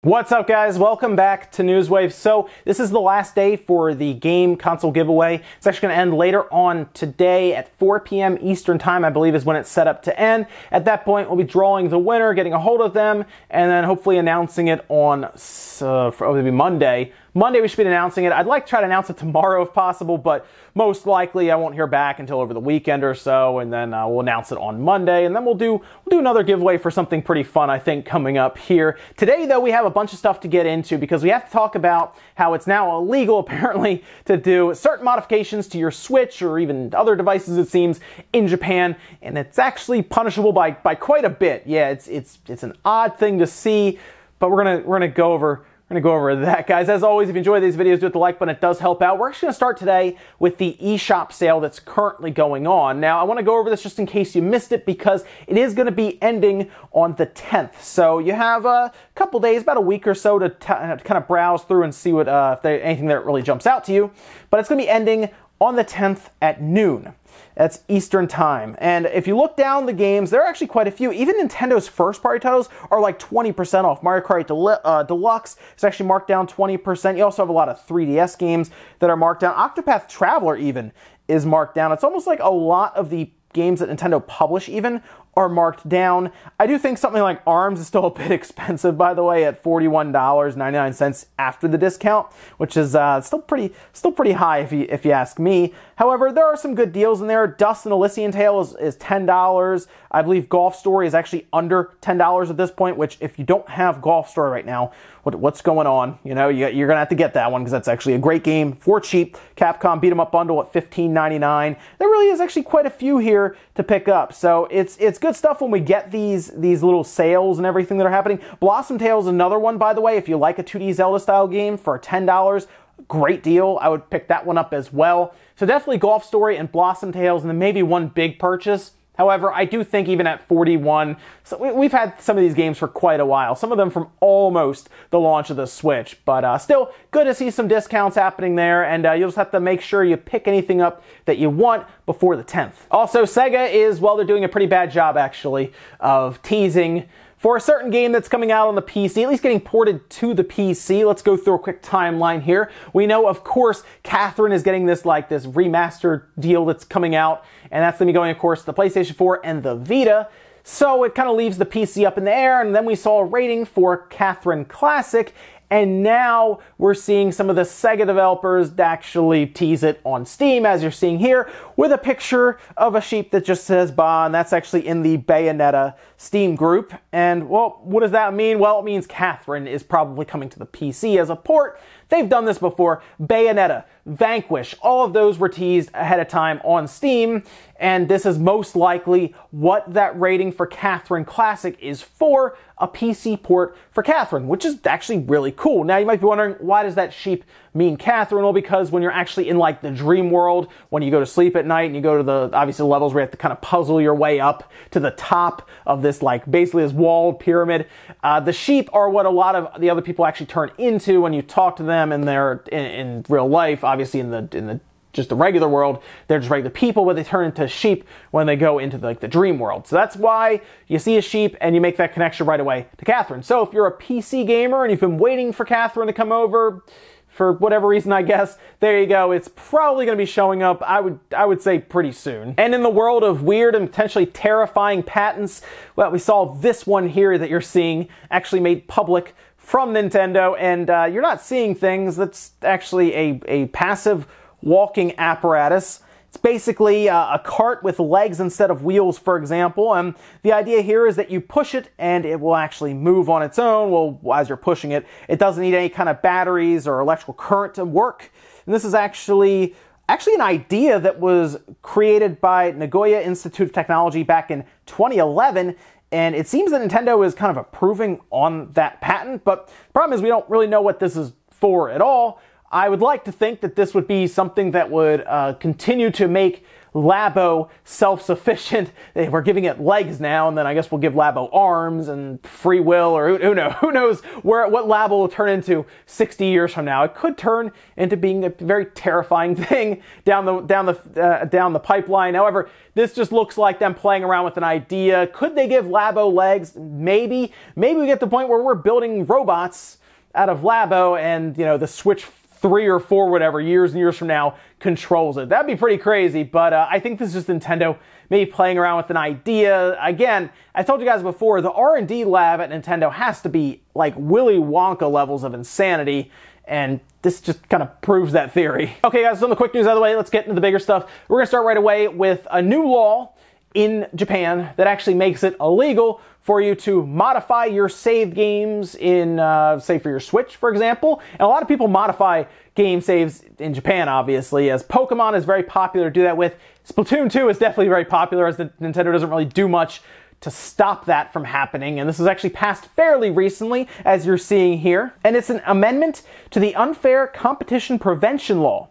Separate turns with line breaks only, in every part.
What's up, guys? Welcome back to Newswave. So this is the last day for the game console giveaway. It's actually going to end later on today at 4 p.m. Eastern time, I believe is when it's set up to end. At that point, we'll be drawing the winner, getting a hold of them, and then hopefully announcing it on Monday. Monday we should be announcing it. I'd like to try to announce it tomorrow if possible, but most likely I won't hear back until over the weekend or so, and then we'll announce it on Monday, and then we'll do another giveaway for something pretty fun, I think, coming up here. Today, though, we have a bunch of stuff to get into because we have to talk about how it's now illegal, apparently, to do certain modifications to your Switch or even other devices, it seems, in Japan, and it's actually punishable by quite a bit. Yeah, it's an odd thing to see, but we're gonna go over that, guys. As always, if you enjoy these videos, do hit the like button. It does help out. We're actually going to start today with the eShop sale that's currently going on. Now, I want to go over this just in case you missed it because it is going to be ending on the 10th. So you have a couple days, about a week or so to kind of browse through and see what if there's anything that really jumps out to you. But it's going to be ending on the 10th at noon. That's Eastern time. And if you look down the games, there are actually quite a few. Even Nintendo's first-party titles are like 20% off. Mario Kart Deluxe is actually marked down 20%. You also have a lot of 3DS games that are marked down. Octopath Traveler even is marked down. It's almost like a lot of the games that Nintendo publish even are marked down. I do think something like ARMS is still a bit expensive, by the way, at $41.99 after the discount, which is still pretty high if you ask me. However, there are some good deals in there. Dust and Elysian Tale is $10. I believe Golf Story is actually under $10 at this point, which if you don't have Golf Story right now, what's going on? You know, you're gonna have to get that one because that's actually a great game for cheap. Capcom Beat 'em Up bundle at $15.99. There really is actually quite a few here to pick up, so it's good stuff when we get these little sales and everything that are happening. Blossom Tale is another one, by the way. If you like a 2D Zelda style game for $10, great deal. I would pick that one up as well. So definitely Golf Story and Blossom Tales, and then maybe one big purchase. However, I do think even at 41, so we've had some of these games for quite a while, some of them from almost the launch of the Switch, but still good to see some discounts happening there, and you'll just have to make sure you pick anything up that you want before the 10th. Also, Sega is, well, they're doing a pretty bad job, actually, of teasing for a certain game that's coming out on the PC, at least getting ported to the PC. Let's go through a quick timeline here. We know, of course, Catherine is getting this remastered deal that's coming out, and that's going to be going, of course, to the PlayStation 4 and the Vita. So it kind of leaves the PC up in the air, and then we saw a rating for Catherine Classic, and now we're seeing some of the Sega developers actually tease it on Steam, as you're seeing here, with a picture of a sheep that just says Ba, and that's actually in the Bayonetta Steam group. And, well, what does that mean? Well, it means Catherine is probably coming to the PC as a port. They've done this before. Bayonetta, Vanquish, all of those were teased ahead of time on Steam, and this is most likely what that rating for Catherine Classic is for, a PC port for Catherine, which is actually really cool. Now you might be wondering, why does that sheep mean Catherine? Well, because when you're actually in like the dream world, when you go to sleep at night and you go to the, obviously, the levels where you have to kind of puzzle your way up to the top of this, like, basically this walled pyramid, the sheep are what a lot of the other people actually turn into when you talk to them and they're in real life. Obviously in the just the regular world, they're just regular people, but they turn into sheep when they go into the dream world. So that's why you see a sheep and you make that connection right away to Catherine. So if you're a PC gamer and you've been waiting for Catherine to come over, for whatever reason, I guess, there you go. It's probably going to be showing up, I would say, pretty soon. And in the world of weird and potentially terrifying patents, well, we saw this one here that you're seeing actually made public from Nintendo, and you're not seeing things. That's actually a passive walking apparatus. It's basically a cart with legs instead of wheels, for example, and the idea here is that you push it and it will actually move on its own. Well, as you're pushing it, it doesn't need any kind of batteries or electrical current to work. And this is actually an idea that was created by Nagoya Institute of Technology back in 2011, and it seems that Nintendo is kind of approving on that patent, but the problem is we don't really know what this is for at all. I would like to think that this would be something that would continue to make Labo self-sufficient. We're giving it legs now, and then I guess we'll give Labo arms and free will, or who knows what Labo will turn into 60 years from now. It could turn into being a very terrifying thing down the pipeline. However, this just looks like them playing around with an idea. Could they give Labo legs? Maybe. Maybe we get to the point where we're building robots out of Labo, and the Switch 3 or 4, whatever, years and years from now, controls it. That'd be pretty crazy, but I think this is just Nintendo maybe playing around with an idea. Again, I told you guys before, the R&D lab at Nintendo has to be like Willy Wonka levels of insanity, and this just kind of proves that theory. Okay guys, so on the quick news out of the way, let's get into the bigger stuff. We're gonna start right away with a new law in Japan that actually makes it illegal for you to modify your saved games in, say, for your Switch, for example. And a lot of people modify game saves in Japan, obviously, as Pokemon is very popular to do that with. Splatoon 2 is definitely very popular, as Nintendo doesn't really do much to stop that from happening. And this was actually passed fairly recently, as you're seeing here. And it's an amendment to the Unfair Competition Prevention Law.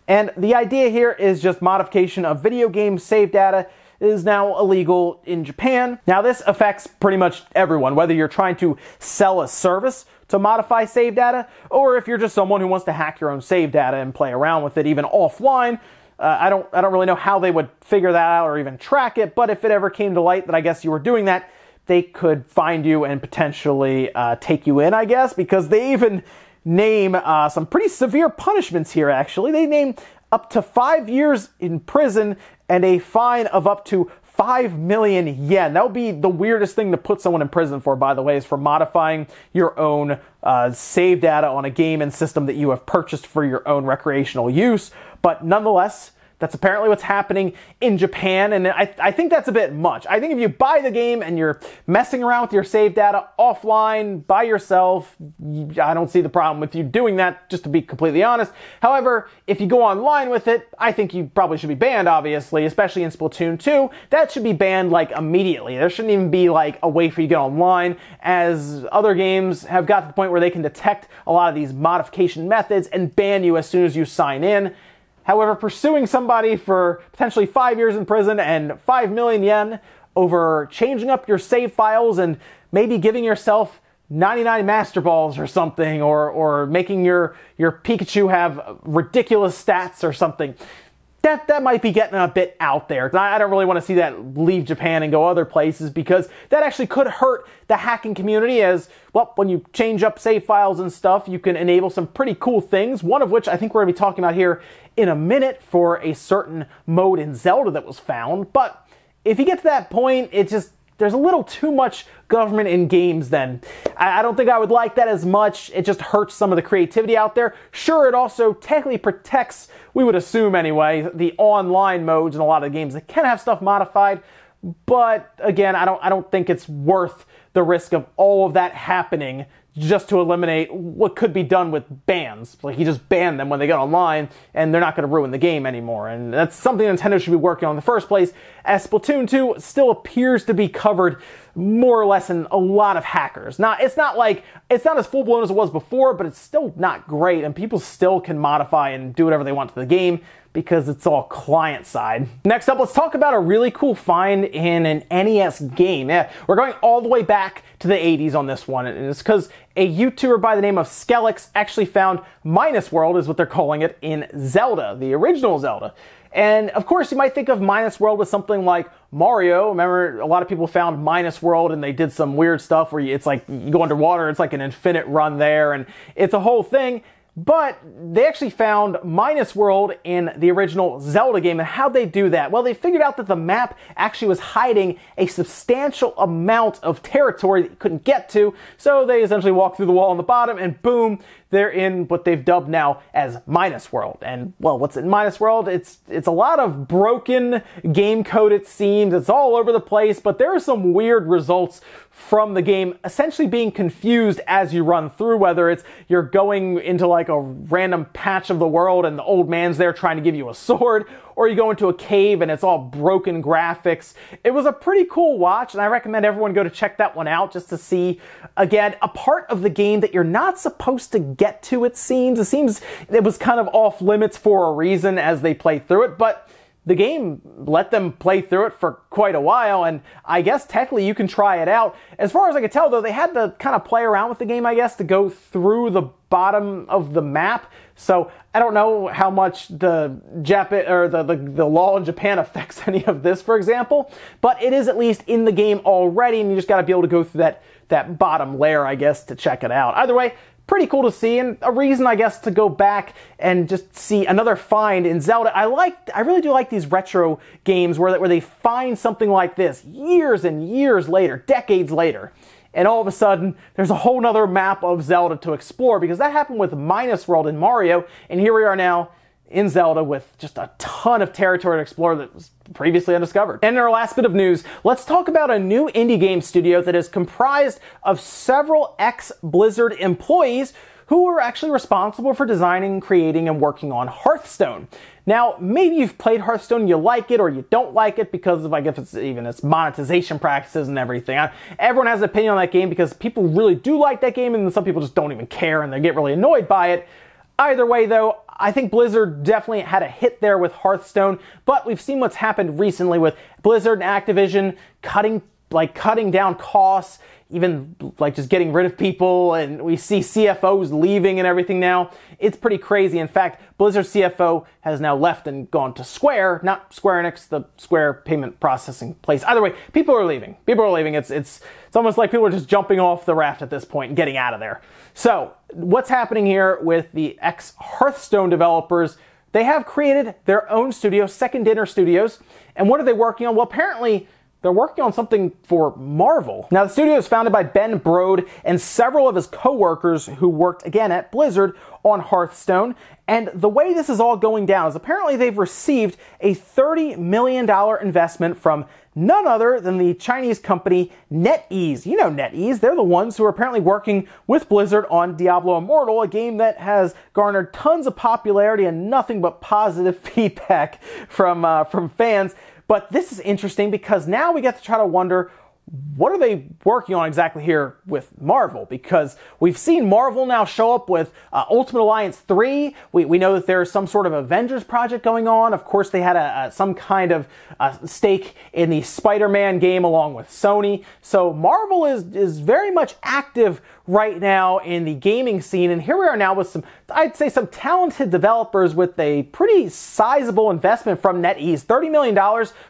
And the idea here is just modification of video game save data is now illegal in Japan. Now this affects pretty much everyone, whether you're trying to sell a service to modify save data, or if you're just someone who wants to hack your own save data and play around with it even offline. I don't really know how they would figure that out or even track it, but if it ever came to light that I guess you were doing that, they could find you and potentially take you in, I guess, because they even name some pretty severe punishments here, actually. They name up to 5 years in prison and a fine of up to 5 million yen. That would be the weirdest thing to put someone in prison for, by the way, is for modifying your own save data on a game and system that you have purchased for your own recreational use. But nonetheless, that's apparently what's happening in Japan, and I think that's a bit much. I think if you buy the game and you're messing around with your save data offline by yourself, I don't see the problem with you doing that, just to be completely honest. However, if you go online with it, I think you probably should be banned, obviously, especially in Splatoon 2. That should be banned, like, immediately. There shouldn't even be, like, a way for you to get online, as other games have got to the point where they can detect a lot of these modification methods and ban you as soon as you sign in. However, pursuing somebody for potentially 5 years in prison and 5 million yen over changing up your save files and maybe giving yourself 99 Master Balls or something, or making your Pikachu have ridiculous stats or something, that might be getting a bit out there. I don't really want to see that leave Japan and go other places, because that actually could hurt the hacking community, as, well, when you change up save files and stuff, you can enable some pretty cool things, one of which I think we're going to be talking about here in a minute for a certain mode in Zelda that was found. But if you get to that point, there's a little too much government in games then. I don't think I would like that as much. It just hurts some of the creativity out there. Sure, it also technically protects, we would assume anyway, the online modes in a lot of the games that can have stuff modified. But again, I don't think it's worth the risk of all of that happening just to eliminate what could be done with bans. Like, you just ban them when they get online, and they're not going to ruin the game anymore. And that's something Nintendo should be working on in the first place, as Splatoon 2 still appears to be covered more or less in a lot of hackers. Now, it's not as full-blown as it was before, but it's still not great, and people still can modify and do whatever they want to the game, because it's all client side. Next up, let's talk about a really cool find in an NES game. Yeah, we're going all the way back to the 80s on this one, and it's because a YouTuber by the name of Skelix actually found Minus World, is what they're calling it, in Zelda, the original Zelda. And of course, you might think of Minus World with something like Mario. Remember, a lot of people found Minus World and they did some weird stuff where it's like you go underwater, it's like an infinite run there, and it's a whole thing. But they actually found Minus World in the original Zelda game, and how'd they do that? Well, they figured out that the map actually was hiding a substantial amount of territory that you couldn't get to, so they essentially walked through the wall on the bottom, and boom, they're in what they've dubbed now as Minus World. And, well, what's in Minus World? It's a lot of broken game code, it seems. It's all over the place, but there are some weird results from the game essentially being confused as you run through, whether it's you're going into like a random patch of the world and the old man's there trying to give you a sword, or you go into a cave and it's all broken graphics. It was a pretty cool watch, and I recommend everyone go to check that one out just to see, again, a part of the game that you're not supposed to get to, it seems. It seems it was kind of off limits for a reason as they play through it, but the game let them play through it for quite a while, and I guess technically you can try it out. As far as I could tell, though, they had to kind of play around with the game, I guess, to go through the bottom of the map. So I don't know how much the law in Japan affects any of this, for example, but it is at least in the game already, and you just got to be able to go through that bottom layer, I guess, to check it out. Either way, pretty cool to see, and a reason, I guess, to go back and just see another find in Zelda. I really do like these retro games where they find something like this years and years later, decades later, and all of a sudden there's a whole nother map of Zelda to explore, because that happened with Minus World in Mario, and here we are now in Zelda with just a ton of territory to explore that was previously undiscovered. And in our last bit of news, let's talk about a new indie game studio that is comprised of several ex-Blizzard employees who are actually responsible for designing, creating, and working on Hearthstone. Now, maybe you've played Hearthstone, you like it, or you don't like it because of, I guess, its monetization practices and everything. Everyone has an opinion on that game because people really do like that game, and then some people just don't even care and they get really annoyed by it. Either way, though, I think Blizzard definitely had a hit there with Hearthstone, but we've seen what's happened recently with Blizzard and Activision cutting down costs, even like just getting rid of people, and we see CFOs leaving and everything now. It's pretty crazy. In fact, Blizzard's CFO has now left and gone to Square, not Square Enix, the Square payment processing place. Either way, people are leaving. It's almost like people are just jumping off the raft at this point and getting out of there. So what's happening here with the ex-Hearthstone developers? They have created their own studio, Second Dinner Studios. And what are they working on? Well, apparently they're working on something for Marvel. Now, the studio is founded by Ben Brode and several of his co-workers who worked, again, at Blizzard on Hearthstone. And the way this is all going down is apparently they've received a $30 million investment from none other than the Chinese company NetEase. You know NetEase. They're the ones who are apparently working with Blizzard on Diablo Immortal, a game that has garnered tons of popularity and nothing but positive feedback from fans. But this is interesting because now we get to try to wonder, what are they working on exactly here with Marvel? Because we've seen Marvel now show up with Ultimate Alliance 3. We know that there's some sort of Avengers project going on. Of course, they had some kind of stake in the Spider-Man game along with Sony. So Marvel is very much active right now in the gaming scene. And here we are now with I'd say some talented developers with a pretty sizable investment from NetEase. $30 million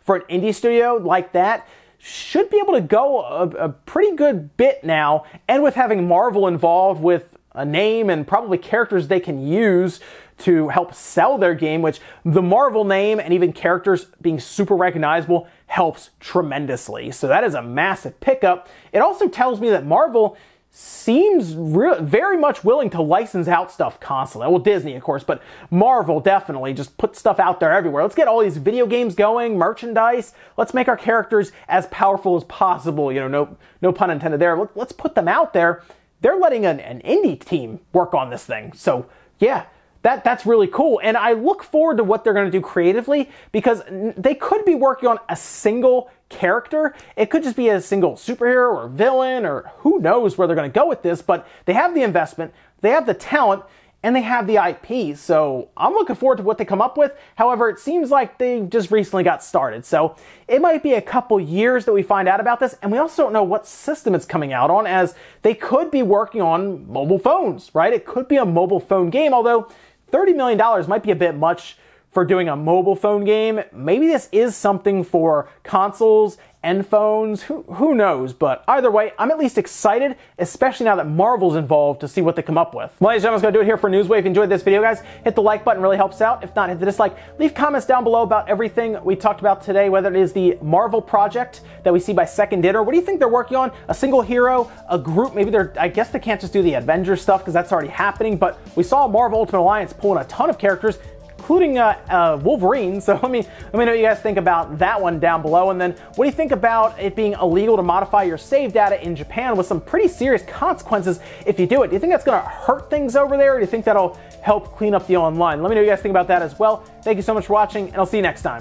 for an indie studio like that should be able to go a pretty good bit now, and with having Marvel involved with a name and probably characters they can use to help sell their game, which the Marvel name and even characters being super recognizable helps tremendously. So that is a massive pickup. It also tells me that Marvel seems very much willing to license out stuff constantly. Well, Disney, of course, but Marvel definitely just put stuff out there everywhere. Let's get all these video games going, merchandise. Let's make our characters as powerful as possible. You know, no pun intended there. Let's put them out there. They're letting an indie team work on this thing. So, yeah. That's really cool, and I look forward to what they're going to do creatively, because they could be working on a single character. It could just be a single superhero or villain, or who knows where they're going to go with this, but they have the investment, they have the talent, and they have the IP, so I'm looking forward to what they come up with. However, it seems like they just recently got started, so it might be a couple years that we find out about this, and we also don't know what system it's coming out on, as they could be working on mobile phones, right? It could be a mobile phone game, although $30 million might be a bit much for doing a mobile phone game. Maybe this is something for consoles and phones. Who knows? But either way, I'm at least excited, especially now that Marvel's involved, to see what they come up with. Well, ladies and gentlemen, that's going to do it here for Newswave. If you enjoyed this video, guys, hit the like button. Really helps out. If not, hit the dislike. Leave comments down below about everything we talked about today, whether it is the Marvel project that we see by Second Dinner. What do you think they're working on? A single hero? A group? Maybe I guess they can't just do the Avengers stuff because that's already happening, but we saw Marvel Ultimate Alliance pulling a ton of characters, including Wolverine. So let me know what you guys think about that one down below. And then what do you think about it being illegal to modify your save data in Japan with some pretty serious consequences if you do it? Do you think that's going to hurt things over there, or do you think that'll help clean up the online? Let me know what you guys think about that as well. Thank you so much for watching, and I'll see you next time.